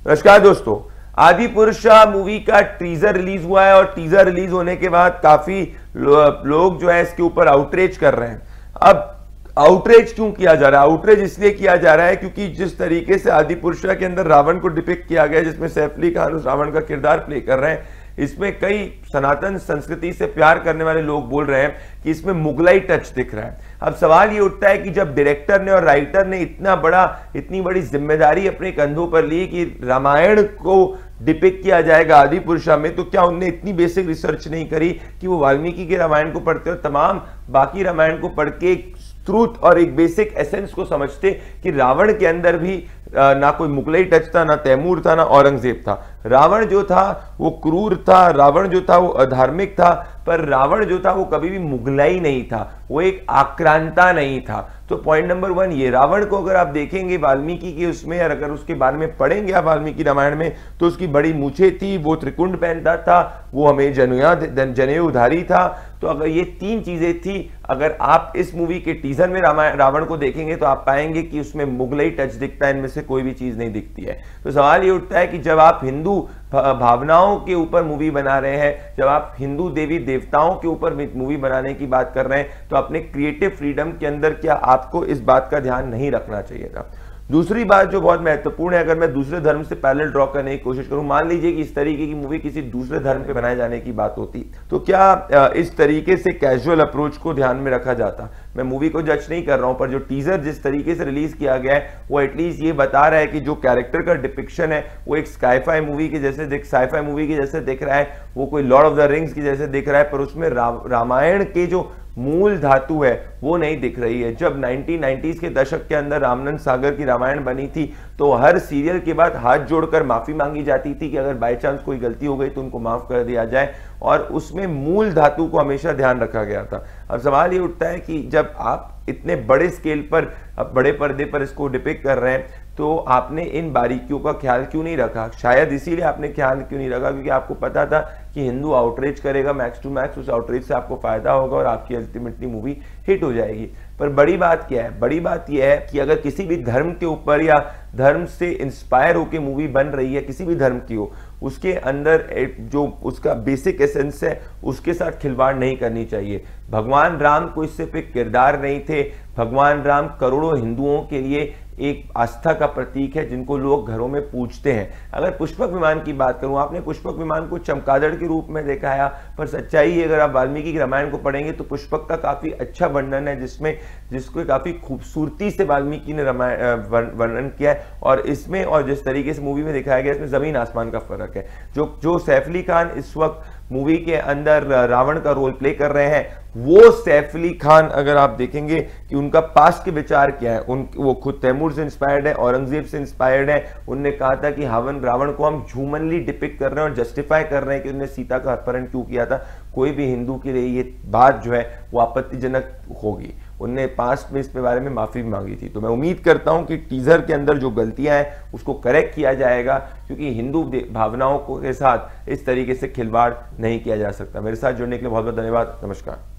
नमस्कार दोस्तों, आदि पुरुषा मूवी का टीजर रिलीज हुआ है और टीजर रिलीज होने के बाद काफी लोग जो है इसके ऊपर आउटरीच कर रहे हैं। अब आउटरीच क्यों किया जा रहा है? आउटरीच इसलिए किया जा रहा है क्योंकि जिस तरीके से आदि पुरुषा के अंदर रावण को डिपिक्ट किया गया है, जिसमें सैफ अली खान उस रावण का किरदार प्ले कर रहे हैं, इसमें कई सनातन संस्कृति से प्यार करने वाले लोग बोल रहे हैं कि इसमें मुगलाई टच दिख रहा है। अब सवाल ये उठता है कि जब डायरेक्टर ने और राइटर ने इतनी बड़ी जिम्मेदारी अपने कंधों पर ली कि रामायण को डिपिक्ट किया जाएगा आदि पुरुषा में, तो क्या उनने इतनी बेसिक रिसर्च नहीं करी कि वो वाल्मीकि के रामायण को पढ़ते और तमाम बाकी रामायण को पढ़ के ट्रूथ और एक बेसिक एसेंस को समझते कि रावण के अंदर भी ना कोई मुगलई टच था, ना तैमूर था, ना औरंगजेब था। रावण जो था वो क्रूर था, रावण जो था वो अधार्मिक था, पर रावण जो था वो कभी भी मुगलाई नहीं था, वो एक आक्रांता नहीं था। तो पॉइंट नंबर 1 ये, रावण को अगर आप देखेंगे वाल्मीकि के उसमें और अगर उसके बारे में पढ़ेंगे आप वाल्मीकि रामायण में, तो उसकी बड़ी मूछें थी, वो त्रिकुंड पहनता था, वो हमें जनेऊधारी था। तो अगर ये 3 चीजें थी, अगर आप इस मूवी के टीजर में रावण को देखेंगे तो आप पाएंगे कि उसमें मुगलई टच दिखता है, इनमें से कोई भी चीज नहीं दिखती है। तो सवाल ये उठता है कि जब आप हिंदू भावनाओं के ऊपर मूवी बना रहे हैं, जब आप हिंदू देवी देवताओं के ऊपर मूवी बनाने की बात कर रहे हैं, तो अपने क्रिएटिव फ्रीडम के अंदर क्या आपको इस बात का ध्यान नहीं रखना चाहिए था? दूसरी बात जो बहुत महत्वपूर्ण है, अगर मैं दूसरे धर्म से पैरेलल ड्रॉ करने की कोशिश करूं, मान लीजिए कि इस तरीके की मूवी किसी दूसरे धर्म पे बनाए जाने की बात होती, तो क्या इस तरीके से कैजुअल अप्रोच को ध्यान में रखा जाता? मैं मूवी को जज नहीं कर रहा हूं, पर जो टीजर जिस तरीके से रिलीज किया गया है वो एटलीस्ट ये बता रहा है कि जो कैरेक्टर का डिपिक्शन है वो एक साई-फाई मूवी के जैसे दिख रहा है, वो कोई लॉर्ड ऑफ द रिंग्स की जैसे दिख रहा है, पर उसमें रामायण के जो मूल धातु है वो नहीं दिख रही है। जब 1990s के दशक के अंदर रामनंद सागर की रामायण बनी थी तो हर सीरियल के बाद हाथ जोड़कर माफी मांगी जाती थी कि अगर बाय चांस कोई गलती हो गई तो उनको माफ कर दिया जाए, और उसमें मूल धातु को हमेशा ध्यान रखा गया था। अब सवाल ये उठता है कि जब आप इतने बड़े स्केल पर बड़े पर्दे पर इसको डिपिक्ट कर रहे हैं तो आपने इन बारीकियों का ख्याल क्यों नहीं रखा? शायद इसीलिए आपने ख्याल क्यों नहीं रखा क्योंकि आपको पता था कि हिंदू आउटरीच करेगा मैक्स टू मैक्स, उस आउटरीच से आपको फायदा होगा और आपकी अल्टीमेटली मूवी हिट हो जाएगी। पर बड़ी बात क्या है? बड़ी बात यह है कि अगर किसी भी धर्म के ऊपर या धर्म से इंस्पायर होकर मूवी बन रही है, किसी भी धर्म की हो, उसके अंदर जो उसका बेसिक एसेंस है उसके साथ खिलवाड़ नहीं करनी चाहिए। भगवान राम कोई सिर्फ एक किरदार नहीं थे, भगवान राम करोड़ों हिंदुओं के लिए एक आस्था का प्रतीक है जिनको लोग घरों में पूजते हैं। अगर पुष्पक विमान की बात करूं, आपने पुष्पक विमान को चमगादड़ के रूप में दिखाया, पर सच्चाई है अगर आप वाल्मीकि के रामायण को पढ़ेंगे तो पुष्पक का काफी अच्छा वर्णन है जिसको काफी खूबसूरती से वाल्मीकि ने वर्णन किया है। और इसमें और जिस तरीके से मूवी में दिखाया गया इसमें जमीन आसमान का फर्क है। जो सैफ अली खान इस वक्त मूवी के अंदर रावण का रोल प्ले कर रहे हैं, वो सैफ अली खान अगर आप देखेंगे कि उनका पास्ट के विचार क्या है, वो खुद तैमूर से इंस्पायर्ड है, औरंगजेब से इंस्पायर्ड है। उनने कहा था कि रावण को हम ह्यूमनली डिपिक्ट कर रहे हैं और जस्टिफाई कर रहे हैं कि उन्होंने सीता का अपहरण क्यों किया था। कोई भी हिंदू के लिए ये बात जो है वो आपत्तिजनक होगी। उनने पास्ट में इसके बारे में माफी भी मांगी थी। तो मैं उम्मीद करता हूं कि टीजर के अंदर जो गलतियां हैं उसको करेक्ट किया जाएगा, क्योंकि हिंदू भावनाओं के साथ इस तरीके से खिलवाड़ नहीं किया जा सकता। मेरे साथ जुड़ने के लिए बहुत बहुत धन्यवाद। नमस्कार।